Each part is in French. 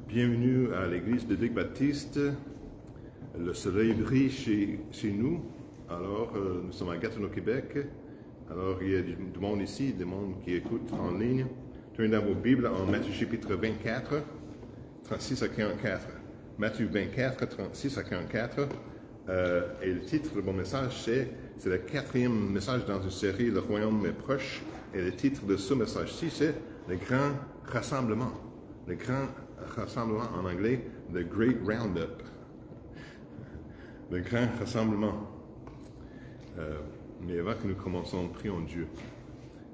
Bienvenue à l'église biblique baptiste. Le soleil brille chez nous. Alors, nous sommes à Gatineau, Québec. Alors, il y a du monde ici, des monde qui écoutent en ligne. Tournez dans vos Bibles en Matthieu chapitre 24, 36 à 44. Matthieu 24, 36 à 44. Et le titre de mon message, c'est le quatrième message dans une série, Le Royaume est proche. Et le titre de ce message-ci, c'est Le Grand Rassemblement. Le Grand Rassemblement en anglais, The Great Roundup. Le Grand Rassemblement. Mais avant que nous commençons, prions Dieu.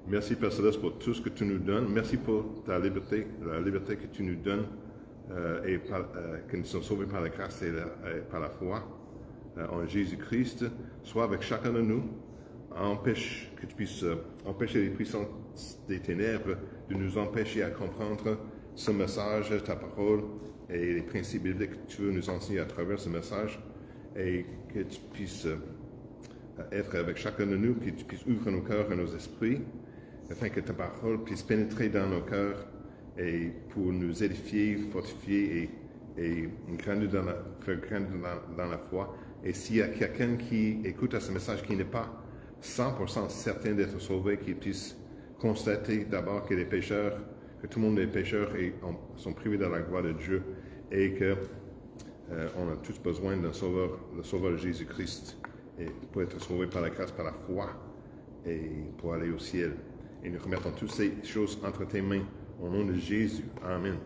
Merci, Père Céleste, pour tout ce que tu nous donnes. Merci pour ta liberté, la liberté que tu nous donnes que nous sommes sauvés par la grâce et par la foi en Jésus-Christ. Sois avec chacun de nous. Empêche que tu puisses empêcher les puissances des ténèbres de nous empêcher à comprendre ce message, ta parole et les principes bibliques que tu veux nous enseigner à travers ce message, et que tu puisses être avec chacun de nous, que tu puisses ouvrir nos cœurs et nos esprits, afin que ta parole puisse pénétrer dans nos cœurs et pour nous édifier, fortifier et faire grandir dans la foi. Et s'il y a quelqu'un qui écoute à ce message qui n'est pas 100% certain d'être sauvé, qu'il puisse constater d'abord que tout le monde est pécheur et sont privés de la gloire de Dieu, et que on a tous besoin d'un sauveur, le sauveur Jésus-Christ, et pour être sauvé par la grâce, par la foi, et pour aller au ciel. Et nous remettons toutes ces choses entre tes mains, au nom de Jésus. Amen.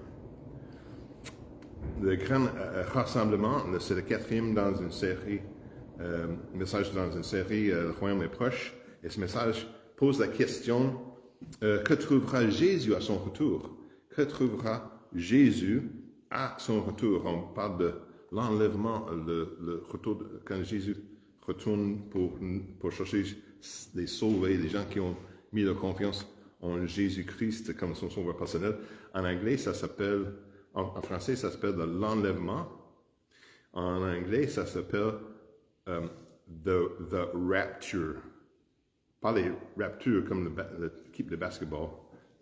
Le grand rassemblement, c'est le quatrième dans une série, message dans une série, Le Royaume est proche. Et ce message pose la question, que trouvera Jésus à son retour? Que trouvera Jésus à son retour? On parle de l'enlèvement, le retour, quand Jésus retourne pour chercher les sauvés, les gens qui ont mis leur confiance en Jésus-Christ comme son sauveur personnel. En anglais, ça s'appelle, en français, ça s'appelle l'enlèvement. En anglais, ça s'appelle the rapture. Pas les raptures comme l'équipe de basketball,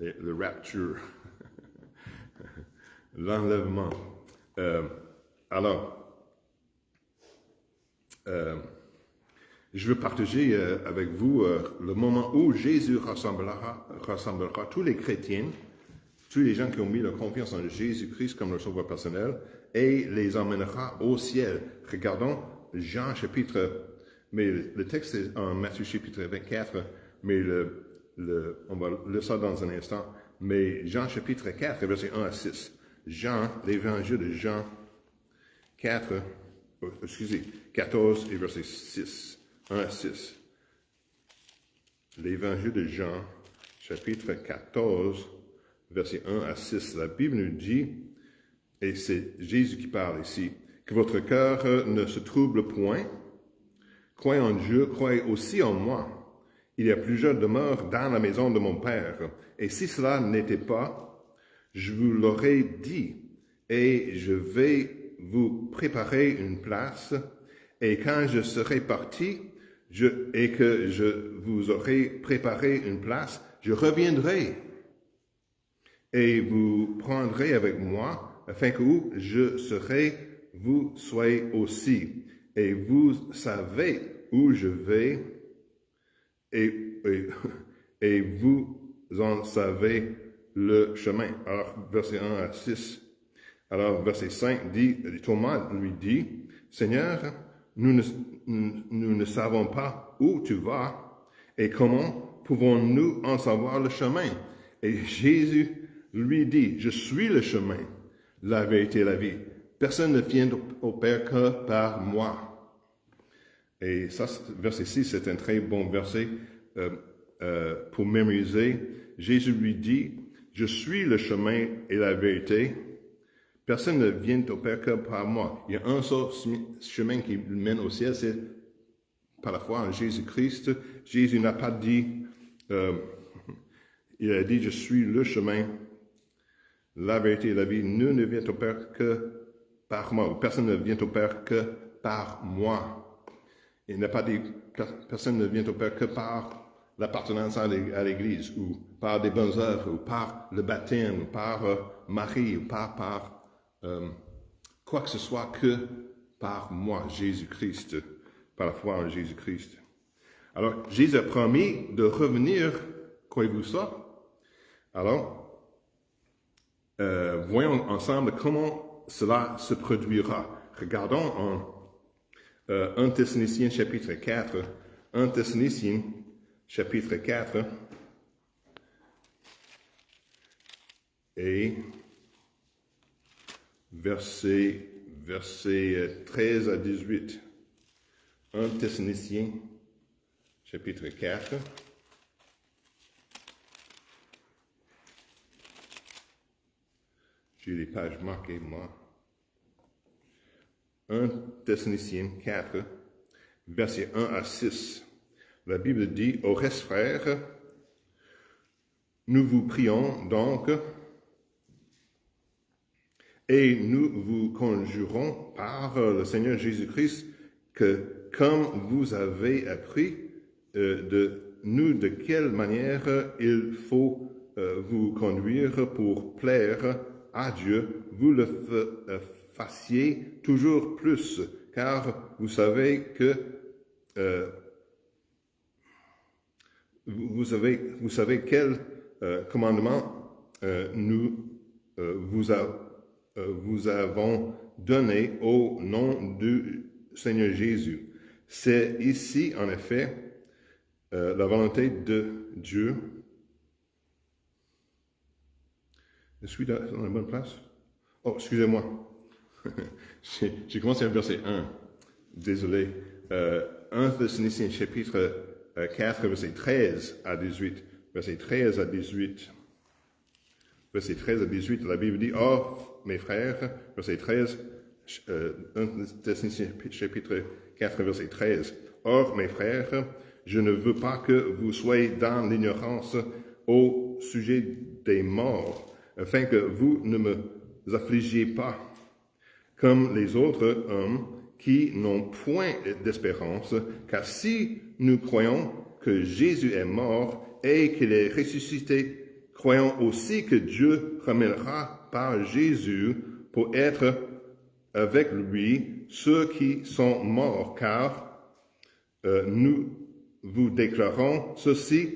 le rapture. L'enlèvement. Je veux partager avec vous le moment où Jésus rassemblera tous les chrétiens, tous les gens qui ont mis leur confiance en Jésus-Christ comme leur sauveur personnel, et les emmènera au ciel. Regardons Jean chapitre, mais le texte est en Matthieu chapitre 24, mais on va lire ça dans un instant, mais Jean chapitre 4, verset 1 à 6. L'évangile de Jean 14 et verset 6. 1 à 6. L'évangile de Jean, chapitre 14, verset 1 à 6. La Bible nous dit, et c'est Jésus qui parle ici, que votre cœur ne se trouble point. Croyez en Dieu, croyez aussi en moi. Il y a plusieurs demeures dans la maison de mon Père. Et si cela n'était pas, je vous l'aurais dit, et je vais vous préparer une place. Et quand je serai parti, et que je vous aurai préparé une place, je reviendrai. Et vous prendrez avec moi, afin que où je serai, vous soyez aussi. Et vous savez où je vais, et vous en savez le chemin. Alors, verset 1 à 6. Alors, verset 5 dit, Thomas lui dit, Seigneur, nous ne savons pas où tu vas, et comment pouvons-nous en savoir le chemin? Et Jésus lui dit, je suis le chemin, la vérité et la vie. Personne ne vient au Père que par moi. Et ça, verset 6, c'est un très bon verset pour mémoriser. Jésus lui dit, je suis le chemin et la vérité. Personne ne vient au Père que par moi. Il y a un seul chemin qui mène au ciel, c'est par la foi en Jésus-Christ. Jésus n'a pas dit, il a dit, je suis le chemin, la vérité et la vie. Nul ne vient au Père que par moi. Personne ne vient au Père que par moi. Il n'a pas dit, personne ne vient au Père que par l'appartenance à l'Église, ou par des bonnes œuvres, ou par le baptême, ou par Marie, ou par quoi que ce soit que par moi, Jésus-Christ, par la foi en Jésus-Christ. Alors, Jésus a promis de revenir, croyez-vous ça? Alors, voyons ensemble comment cela se produira. Regardons en 1 Thessaloniciens chapitre 4, 1 Thessaloniciens chapitre 4, et versets 13 à 18. 1 Thessaloniciens chapitre 4. J'ai les pages marquées, moi. 1 Thessaloniciens 4, versets 1 à 6. La Bible dit, « Au reste, frères, nous vous prions donc, et nous vous conjurons par le Seigneur Jésus-Christ que, comme vous avez appris de quelle manière il faut vous conduire pour plaire à Dieu, vous le fassiez toujours plus, car vous savez que vous savez quel commandement nous vous avons donné au nom du Seigneur Jésus. C'est ici, en effet, la volonté de Dieu. Je suis dans la bonne place? Oh, excusez-moi. J'ai commencé à verset 1. Désolé. 1 Thessaloniciens chapitre 4, verset 13 à 18. Verset 13 à 18. Verset 13 à 18, la Bible dit, « Or, mes frères, verset 13, 1 Thessaloniciens chapitre 4, verset 13, « Or, mes frères, je ne veux pas que vous soyez dans l'ignorance au sujet des morts, afin que vous ne me affligiez pas, comme les autres hommes qui n'ont point d'espérance, car si nous croyons que Jésus est mort et qu'il est ressuscité, croyons aussi que Dieu ramènera par Jésus pour être avec lui ceux qui sont morts, car nous vous déclarons ceci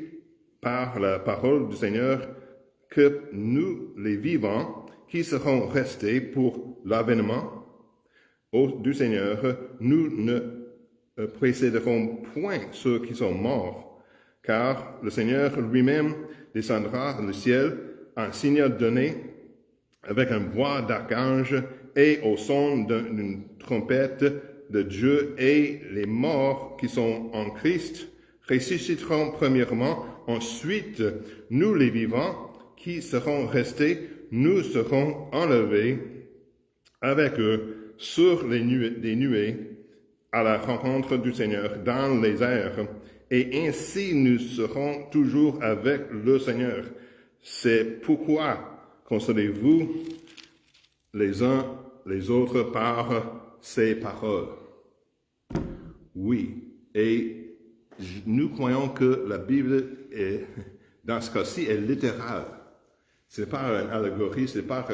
par la parole du Seigneur, que nous, les vivants, qui serons restés pour l'avènement du Seigneur, nous ne précéderons point ceux qui sont morts, car le Seigneur lui-même descendra du ciel, un signal donné avec un voix d'archange et au son d'une trompette de Dieu, et les morts qui sont en Christ ressusciteront premièrement. Ensuite, nous les vivants qui serons restés, nous serons enlevés avec eux sur les nuées à la rencontre du Seigneur dans les airs, et ainsi nous serons toujours avec le Seigneur. C'est pourquoi consolez-vous les uns les autres par ces paroles. Oui, et nous croyons que la Bible est, dans ce cas-ci, est littérale. Ce n'est pas une allégorie, ce n'est pas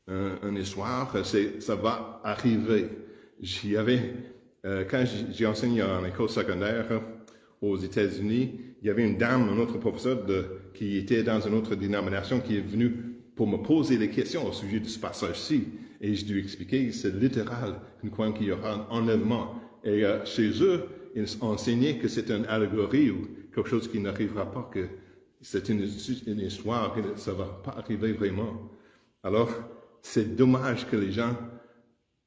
une histoire, ça va arriver. Quand j'ai enseigné en école secondaire aux États-Unis, il y avait une dame, un autre professeur qui était dans une autre dénomination qui est venue pour me poser des questions au sujet de ce passage-ci. Et je lui ai expliqué, c'est littéral, nous croyons qu'il y aura un enlèvement. Et chez eux, ils enseignaient que c'est une allégorie ou quelque chose qui n'arrivera pas, que c'est une histoire, que ça ne va pas arriver vraiment. Alors, c'est dommage que les gens,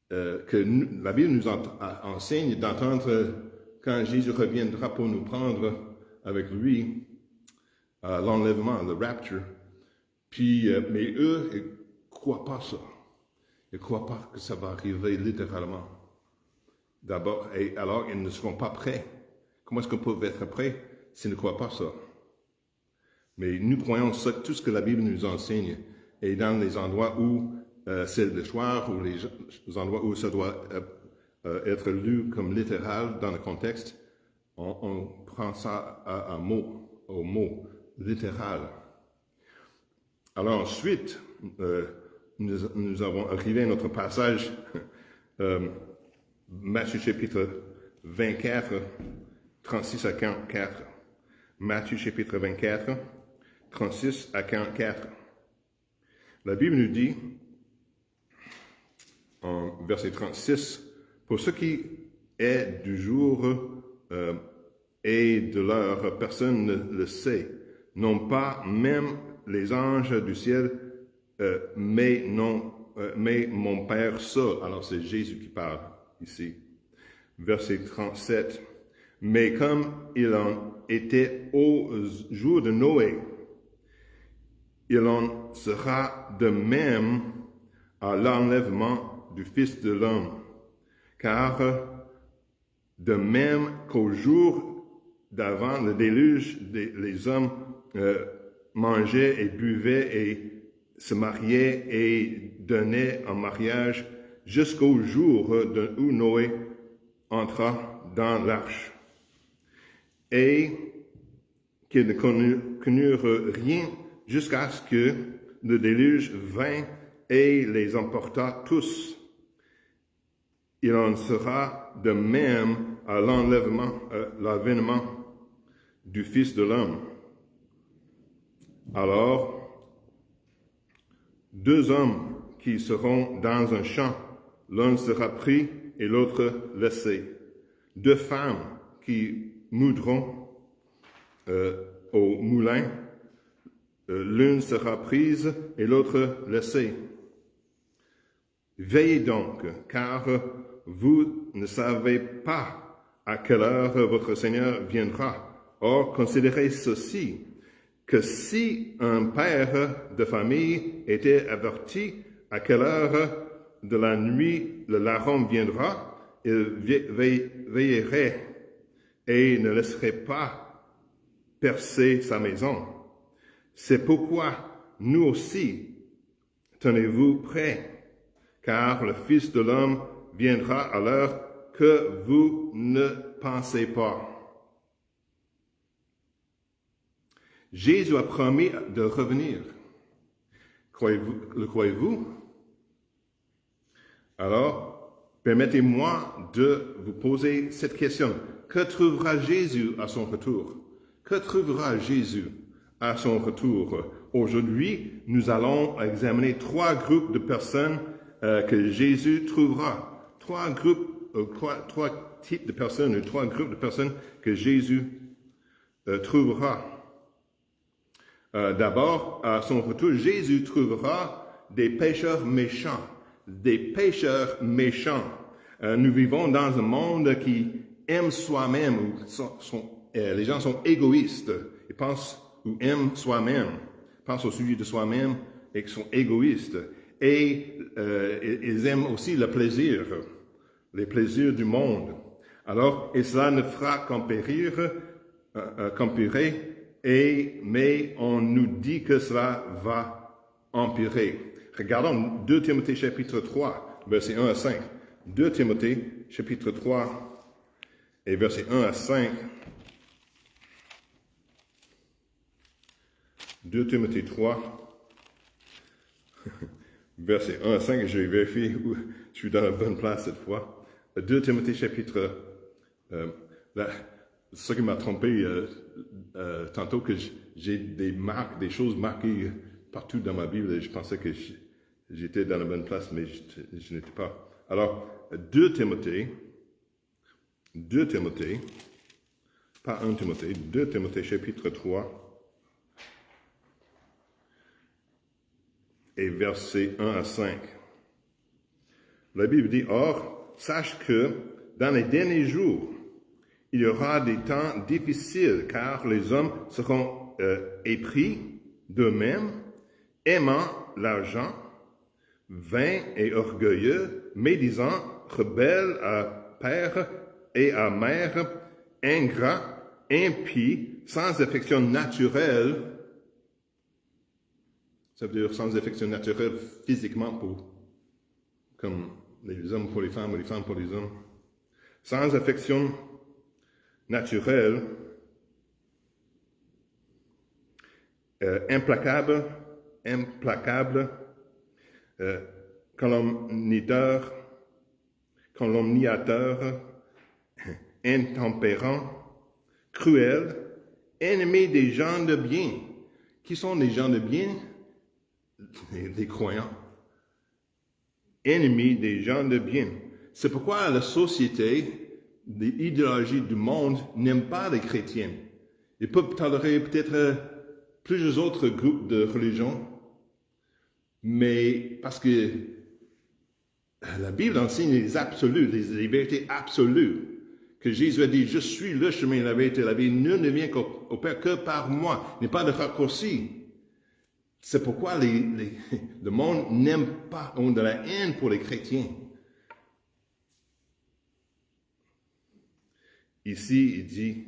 la Bible nous enseigne d'entendre quand Jésus reviendra pour nous prendre avec lui, l'enlèvement, le rapture. Puis, mais eux, ils ne croient pas ça. Ils ne croient pas que ça va arriver littéralement. D'abord, et alors ils ne seront pas prêts. Comment est-ce qu'on peut être prêt s'ils ne croient pas ça? Mais nous croyons ça, tout ce que la Bible nous enseigne. Et dans les endroits où c'est le soir, ou les endroits où ça doit être lu comme littéral dans le contexte, on prend ça au mot littéral. Alors ensuite, nous avons arrivé à notre passage, Matthieu chapitre 24, 36 à 44. Matthieu chapitre 24, 36 à 44. La Bible nous dit, en verset 36, « Pour ce qui est du jour et de l'heure, personne ne le sait, non pas même les anges du ciel, mais mon Père seul. » Alors c'est Jésus qui parle ici. Verset 37. « Mais comme il en était au jour de Noé, il en sera de même à l'enlèvement du Fils de l'homme. Car de même qu'au jour d'avant le déluge, les hommes mangeaient et buvaient et se mariaient et donnaient en mariage jusqu'au jour où Noé entra dans l'arche. Et qu'ils ne connurent rien jusqu'à ce que le déluge vint et les emporta tous. Il en sera de même à l'avènement du Fils de l'homme. Alors, 2 hommes qui seront dans un champ, l'un sera pris et l'autre laissé. 2 femmes qui moudront au moulin, l'une sera prise et l'autre laissée. Veillez donc, car vous ne savez pas à quelle heure votre Seigneur viendra. Or, considérez ceci, que si un père de famille était averti à quelle heure de la nuit le larron viendra, il veillerait et ne laisserait pas percer sa maison. C'est pourquoi nous aussi, tenez-vous prêts, car le Fils de l'homme viendra à l'heure que vous ne pensez pas. Jésus a promis de revenir. Le croyez-vous? Alors, permettez-moi de vous poser cette question. Que trouvera Jésus à son retour? Que trouvera Jésus à son retour? Aujourd'hui, nous allons examiner 3 groupes de personnes que Jésus trouvera. 3 types de personnes, 3 groupes de personnes que Jésus trouvera. D'abord, à son retour, Jésus trouvera des pécheurs méchants. Des pécheurs méchants. Nous vivons dans un monde qui aime soi-même. Les gens sont égoïstes. Ils pensent ou aiment soi-même. Pensent au sujet de soi-même et qui sont égoïstes. Et ils aiment aussi le plaisir. Les plaisirs du monde. Alors, et cela ne fera qu'empirer. Mais on nous dit que cela va empirer. Regardons 2 Timothée chapitre 3, versets 1 à 5. 2 Timothée chapitre 3 et versets 1 à 5. 2 Timothée 3, versets 1 à 5. Je vais vérifier où je suis dans la bonne place cette fois. 2 Timothée chapitre... c'est ça qui m'a trompé tantôt, que j'ai des marques, des choses marquées partout dans ma Bible et je pensais que j'étais dans la bonne place, mais je n'étais pas. Alors, 2 Timothée, pas 1 Timothée, 2 Timothée chapitre 3 et versets 1 à 5. La Bible dit, « Or, sache que dans les derniers jours, il y aura des temps difficiles, car les hommes seront épris d'eux-mêmes, aimant l'argent, vains et orgueilleux, médisants, rebelles à père et à mère, ingrats, impies, sans affection naturelle. » Ça veut dire sans affection naturelle physiquement, comme les hommes pour les femmes ou les femmes pour les hommes. Sans affection naturelle, implacable, calomniateur, intempérant, cruel, ennemi des gens de bien. Qui sont les gens de bien? Les croyants. Ennemis des gens de bien. C'est pourquoi la société, l'idéologie du monde n'aime pas les chrétiens. Ils peuvent tolérer peut-être plusieurs autres groupes de religions, mais parce que la Bible enseigne les absolus, les vérités absolues. Que Jésus a dit, je suis le chemin, la vérité, la vie. Nul ne vient au Père que par moi. Il n'y a pas de raccourci. C'est pourquoi le monde n'aime pas, ont de la haine pour les chrétiens. Ici, il dit,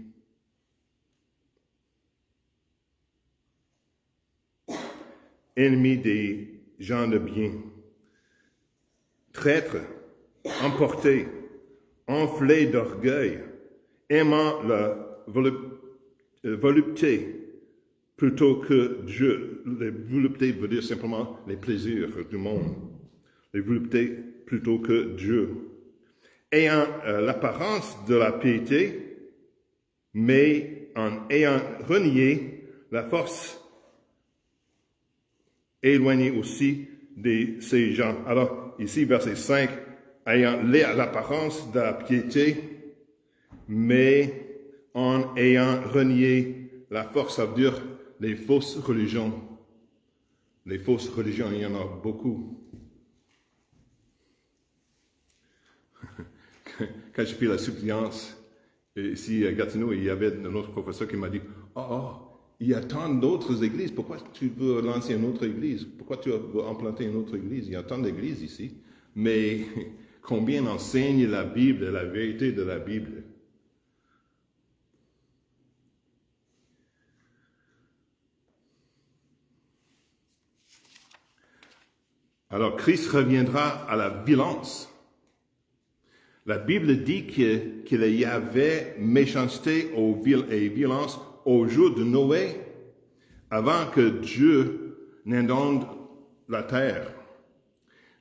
ennemi des gens de bien, traître, emporté, enflé d'orgueil, aimant la volupté plutôt que Dieu. Les voluptés veut dire simplement les plaisirs du monde. Les voluptés plutôt que Dieu. Ayant l'apparence de la piété, mais en ayant renié la force, éloigné aussi de ces gens. Alors, ici, verset 5, ayant l'apparence de la piété, mais en ayant renié la force, ça veut dire les fausses religions. Les fausses religions, il y en a beaucoup. Quand j'ai fait la suppléance, ici à Gatineau, il y avait un autre professeur qui m'a dit, il y a tant d'autres églises, pourquoi tu veux lancer une autre église? Pourquoi tu veux implanter une autre église? Il y a tant d'églises ici, mais combien enseigne la Bible, la vérité de la Bible? Alors, Christ reviendra à la violence. La Bible dit qu'il y avait méchanceté et violence au jour de Noé, avant que Dieu n'inonde la terre.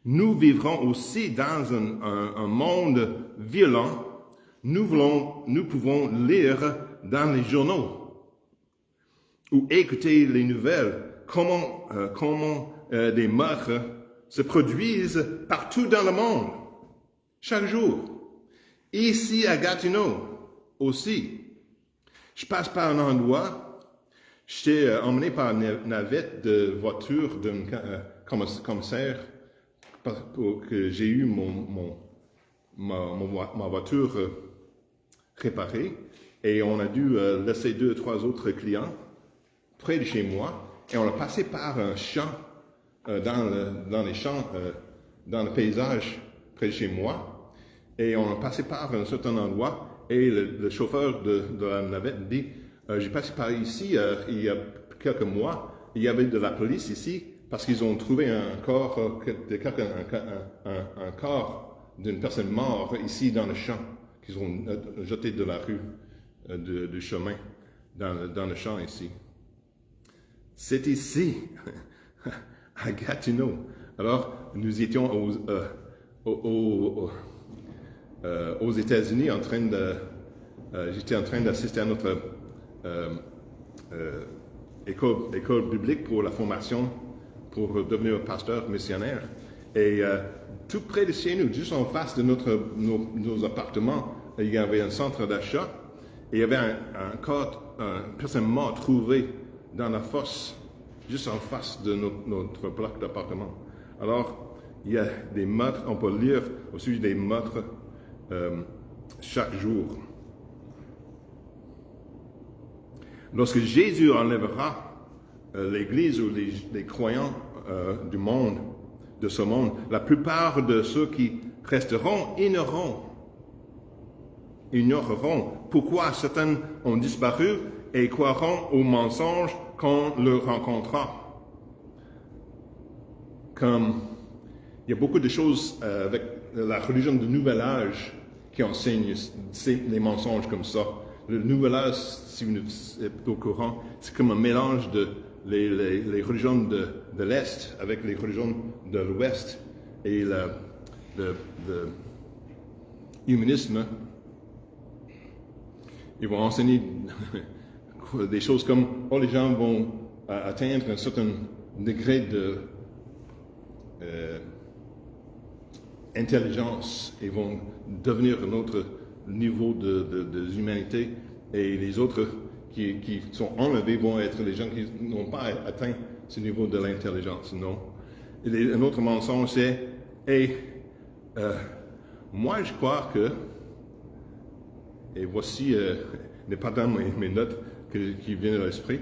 Nous vivrons aussi dans un monde violent. Nous pouvons lire dans les journaux ou écouter les nouvelles comment des meurtres se produisent partout dans le monde, chaque jour. Ici à Gatineau aussi. Je passe par un endroit, j'étais emmené par une navette de voiture d'un commissaire pour que j'ai eu ma voiture réparée et on a dû laisser 2 ou 3 autres clients près de chez moi et on a passé par un champ dans les champs, dans le paysage près de chez moi et on a passé par un certain endroit. Et le chauffeur de la navette dit, j'ai passé par ici il y a quelques mois, il y avait de la police ici parce qu'ils ont trouvé un corps d'une personne morte ici dans le champ, qu'ils ont jeté de la rue, du chemin, dans le champ ici. C'est ici, à Gatineau. Alors, nous étions aux États-Unis, j'étais en train d'assister à notre école biblique pour la formation pour devenir pasteur missionnaire. Et tout près de chez nous, juste en face de nos appartements, il y avait un centre d'achat et il y avait une personne morte trouvée dans la fosse, juste en face de notre bloc d'appartement. Alors, il y a des meurtres, on peut lire au sujet des meurtres chaque jour. Lorsque Jésus enlèvera l'Église ou les croyants du monde, de ce monde, la plupart de ceux qui resteront ignoreront pourquoi certains ont disparu et croiront aux mensonges qu'on leur rencontrera. Comme il y a beaucoup de choses avec la religion du Nouvel Âge qui enseigne les mensonges comme ça. Le Nouvel Âge, si vous êtes au courant, c'est comme un mélange de les religions de l'Est avec les religions de l'Ouest et le humanisme, ils vont enseigner des choses comme les gens vont atteindre un certain degré de intelligence et vont devenir un autre niveau de humanité, et les autres qui sont enlevés vont être les gens qui n'ont pas atteint ce niveau de l'intelligence. Non. Et un autre mensonge, c'est moi je crois que, et voici n'est pas dans mes notes qui viennent à l'esprit,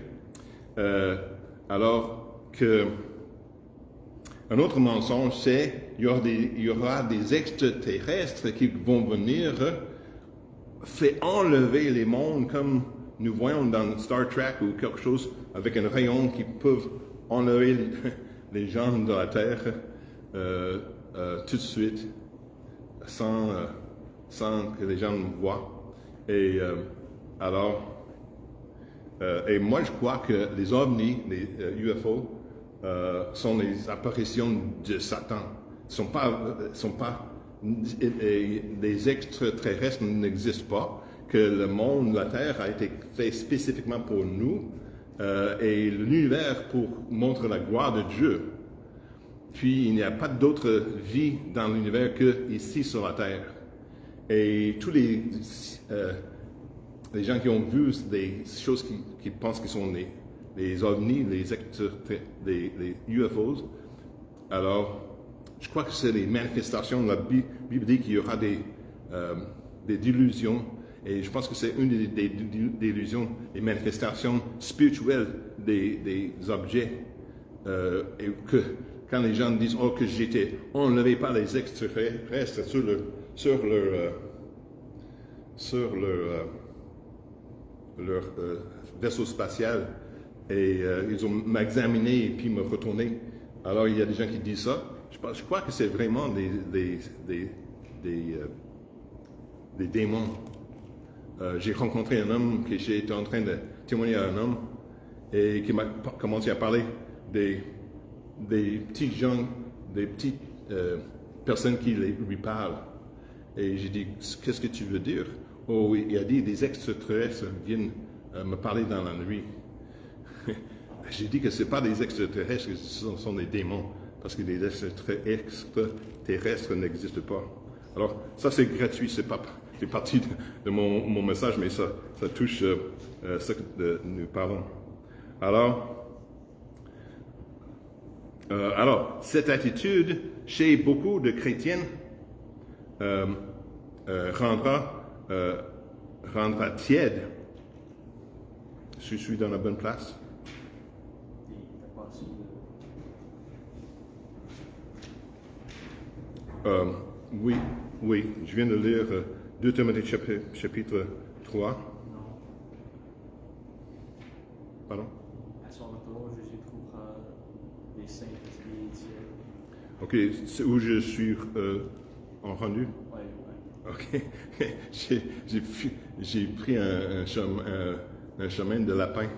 alors que un autre mensonge, c'est il y aura des extraterrestres qui vont venir faire enlever les mondes comme nous voyons dans Star Trek ou quelque chose avec un rayon qui peuvent enlever les gens de la Terre tout de suite sans que les gens nous voient. Et et moi je crois que les ovnis, les UFO, sont les apparitions de Satan. Sont pas les extraterrestres n'existent pas, que le monde, la Terre a été fait spécifiquement pour nous, et l'univers pour montrer la gloire de Dieu. Puis il n'y a pas d'autre vie dans l'univers que ici sur la Terre. Et tous les gens qui ont vu des choses qui pensent qu'ils sont les ovnis, les UFOs, alors je crois que c'est les manifestations de la Bible dit qu'il y aura des délusions, et je pense que c'est une des délusions, des manifestations spirituelles des objets, et que quand les gens disent que j'étais enlevé par les extraterrestres sur leur vaisseau spatial, et ils ont m'examiné et puis me retourné. Alors il y a des gens qui disent ça. Je crois que c'est vraiment des démons. J'ai rencontré un homme que j'étais en train de témoigner à un homme et qui m'a commencé à parler des petits gens, des petites personnes qui lui parlent. Et j'ai dit, qu'est-ce que tu veux dire? Oh oui, il a dit, des extraterrestres viennent me parler dans la nuit. J'ai dit que ce n'est pas des extraterrestres, ce sont des démons, parce que les extraterrestres n'existent pas. Alors, ça c'est gratuit, c'est partie de mon message, mais ça touche ce que nous parlons. Alors, cette attitude, chez beaucoup de chrétiens, rendra tiède. Je suis dans la bonne place. Oui, je viens de lire 2 Timothée chapitre 3. Non. Pardon? À son retour, Jésus trouvera les saints et Ok, c'est où je suis en rendu? Oui. Ok, j'ai pris un chemin de lapin.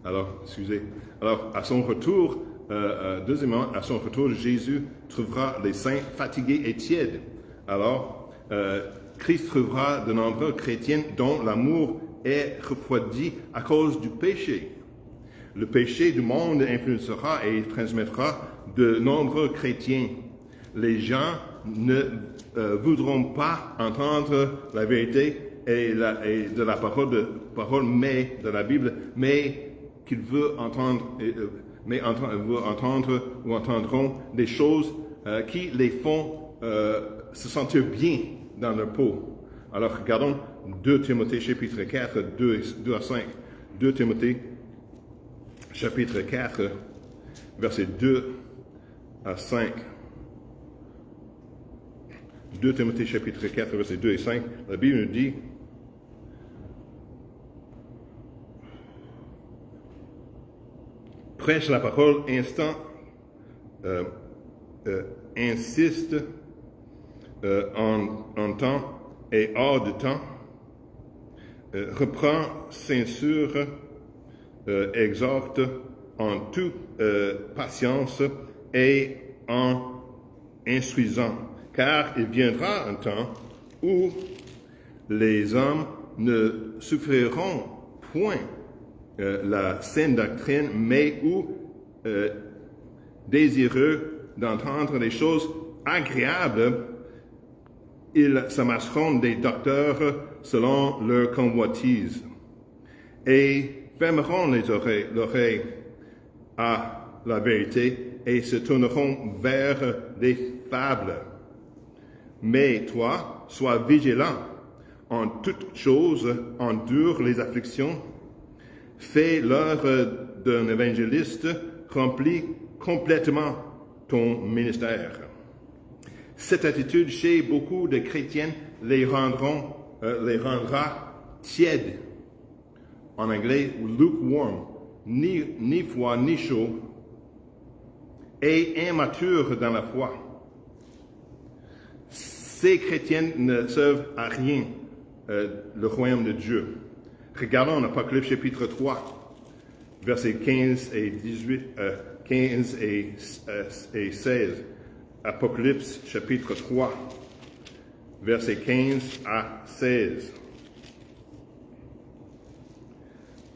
Alors, excusez. Alors, à son retour, deuxièmement, à son retour, Jésus trouvera les saints fatigués et tièdes. Alors, Christ trouvera de nombreux chrétiens dont l'amour est refroidi à cause du péché. Le péché du monde influencera et transmettra de nombreux chrétiens. Les gens ne voudront pas entendre la vérité et de la parole, mais de la Bible, mais qu'ils veulent entendre, ou entendront des choses qui les font se sentir bien dans leur peau. Alors regardons 2 Timothée chapitre 4, 2 à 5. 2 Timothée chapitre 4, versets 2 à 5. 2 Timothée chapitre 4, versets 2 et 5, la Bible nous dit: prêche la parole insiste en temps et hors de temps, reprend, censure, exhorte en toute patience et en instruisant, car il viendra un temps où les hommes ne souffriront point la saine doctrine, mais où, désireux d'entendre des choses agréables, ils s'amasseront des docteurs selon leur convoitise et fermeront l'oreille à la vérité et se tourneront vers des fables. Mais toi, sois vigilant en toutes choses, endure les afflictions, fais l'œuvre d'un évangéliste, remplis complètement ton ministère. Cette attitude chez beaucoup de chrétiens les rendra tièdes. En anglais, lukewarm, ni froid ni chaud, et immatures dans la foi. Ces chrétiens ne servent à rien le royaume de Dieu. Regardons l'Apocalypse chapitre 3, versets 15 et 16. Apocalypse chapitre 3, versets 15 à 16.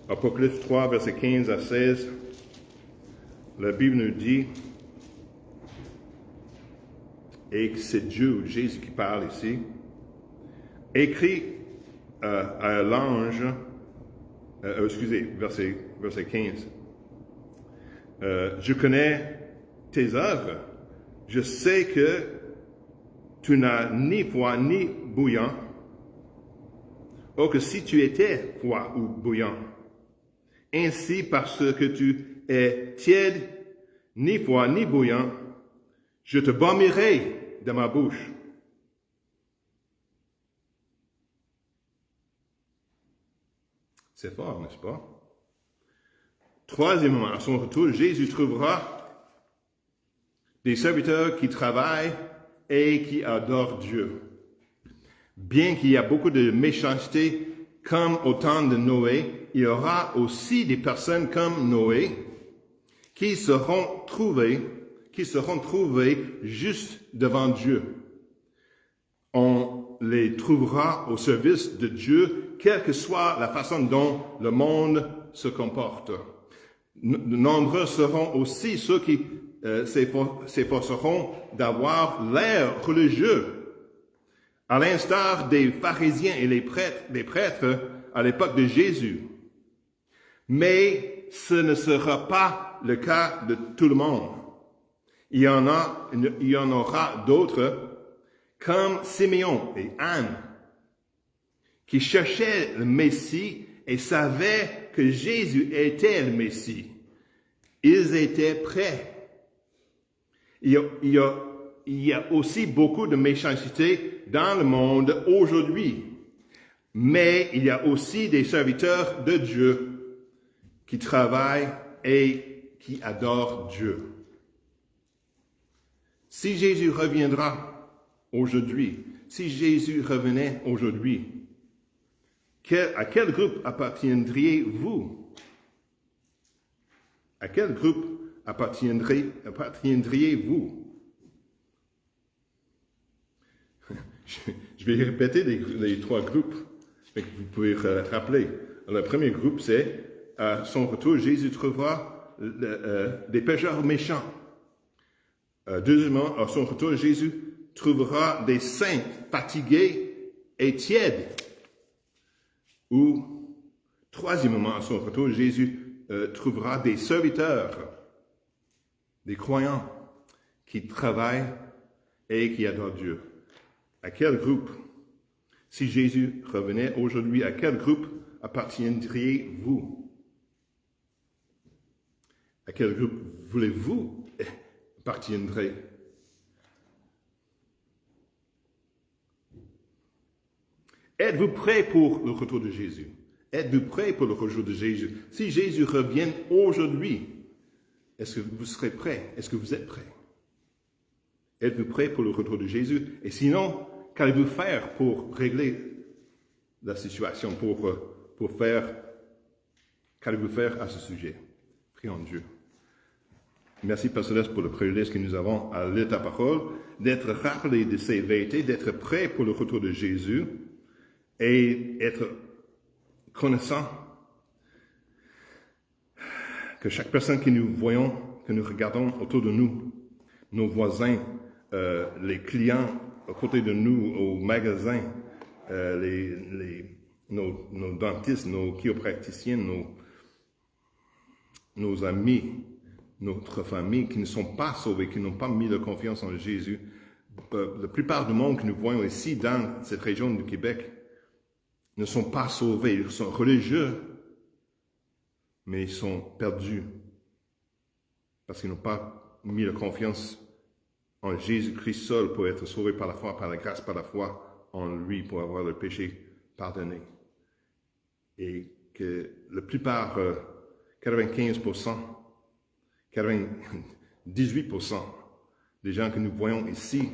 Apocalypse 3, versets 15 à 16. La Bible nous dit, et c'est Dieu, Jésus qui parle ici, écrit à l'ange, verset 15. Je connais tes œuvres. Je sais que tu n'as ni froid ni bouillant. Or que si tu étais froid ou bouillant, ainsi parce que tu es tiède, ni froid ni bouillant, je te vommirai de ma bouche. C'est fort, n'est-ce pas? Troisièmement, à son retour, Jésus trouvera des serviteurs qui travaillent et qui adorent Dieu. Bien qu'il y a beaucoup de méchanceté comme au temps de Noé, il y aura aussi des personnes comme Noé qui seront trouvées juste devant Dieu. On les trouvera au service de Dieu, quelle que soit la façon dont le monde se comporte. Nombreux seront aussi ceux qui s'efforceront d'avoir l'air religieux, à l'instar des pharisiens et les prêtres à l'époque de Jésus. Mais ce ne sera pas le cas de tout le monde. Il y en aura d'autres, comme Simeon et Anne, qui cherchaient le Messie et savaient que Jésus était le Messie. Ils étaient prêts. Il y a aussi beaucoup de méchanceté dans le monde aujourd'hui. Mais il y a aussi des serviteurs de Dieu qui travaillent et qui adorent Dieu. Si Jésus reviendra aujourd'hui, si Jésus revenait aujourd'hui, à quel groupe appartiendriez-vous? À quel groupe appartiendriez-vous? Je vais répéter les trois groupes, mais que vous pouvez rappeler. Le premier groupe, c'est à son retour, Jésus trouvera des pécheurs méchants. Deuxièmement, à son retour, Jésus trouvera des saints fatigués et tièdes. Ou, troisièmement, à son retour, Jésus trouvera des serviteurs, des croyants qui travaillent et qui adorent Dieu. À quel groupe, si Jésus revenait aujourd'hui, à quel groupe appartiendriez-vous? À quel groupe voulez-vous appartiendrez? Êtes-vous prêts pour le retour de Jésus? Êtes-vous prêts pour le retour de Jésus? Si Jésus revient aujourd'hui, est-ce que vous serez prêts? Est-ce que vous êtes prêts? Êtes-vous prêts pour le retour de Jésus? Et sinon, qu'allez-vous faire pour régler la situation, qu'allez-vous faire à ce sujet? prions Dieu. Merci, Père Céleste, pour le privilège que nous avons à lire ta parole, d'être rappelés de ces vérités, d'être prêts pour le retour de Jésus et être connaissant que chaque personne que nous voyons, que nous regardons autour de nous, nos voisins, les clients à côté de nous au magasin, nos dentistes, nos chiropracticiens, nos amis, notre famille qui ne sont pas sauvés, qui n'ont pas mis leur confiance en Jésus. La plupart du monde que nous voyons ici dans cette région du Québec ne sont pas sauvés. Ils sont religieux, mais ils sont perdus parce qu'ils n'ont pas mis leur confiance en Jésus-Christ seul pour être sauvés par la foi, par la grâce, par la foi en lui, pour avoir le péché pardonné. Et que la plupart, 95%, 98% des gens que nous voyons ici,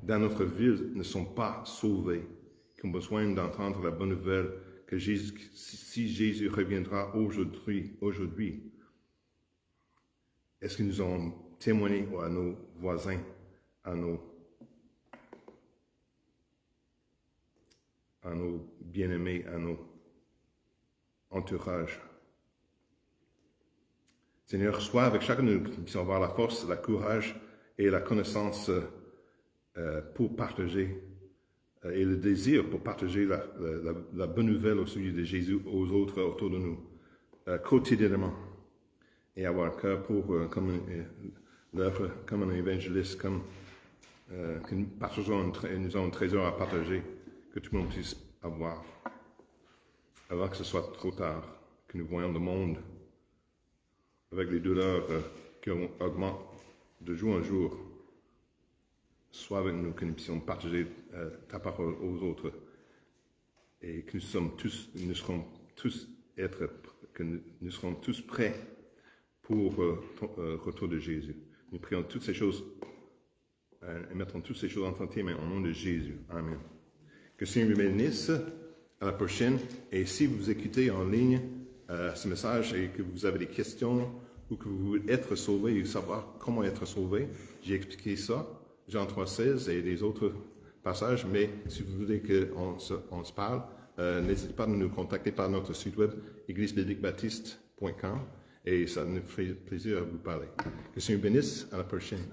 dans notre ville, ne sont pas sauvés, qui ont besoin d'entendre la bonne nouvelle que si Jésus reviendra aujourd'hui, est-ce que nous allons témoigner à nos voisins, à nos bien-aimés, à nos entourages? Seigneur, sois avec chacun de nous qui puissions avoir la force, la courage et la connaissance pour partager et le désir pour partager la bonne nouvelle au sujet de Jésus aux autres autour de nous quotidiennement et avoir un cœur pour comme l'œuvre comme un évangéliste, comme que nous avons un trésor à partager que tout le monde puisse avoir avant que ce soit trop tard, que nous voyons le monde avec les douleurs qui augmentent de jour en jour. Sois avec nous, que nous puissions partager ta parole aux autres et que nous serons tous prêts pour ton retour de Jésus. Nous prions toutes ces choses et mettons toutes ces choses entre tes mains au nom de Jésus. Amen. Que le Seigneur vous bénisse. À la prochaine. Et si vous écoutez en ligne ce message et que vous avez des questions ou que vous voulez être sauvé et savoir comment être sauvé, j'ai expliqué ça, Jean 3,16 et les autres passages, mais si vous voulez qu'on se parle, n'hésitez pas à nous contacter par notre site web églisebibliquebaptiste.com et ça nous ferait plaisir à vous parler. Que le Seigneur bénisse, à la prochaine.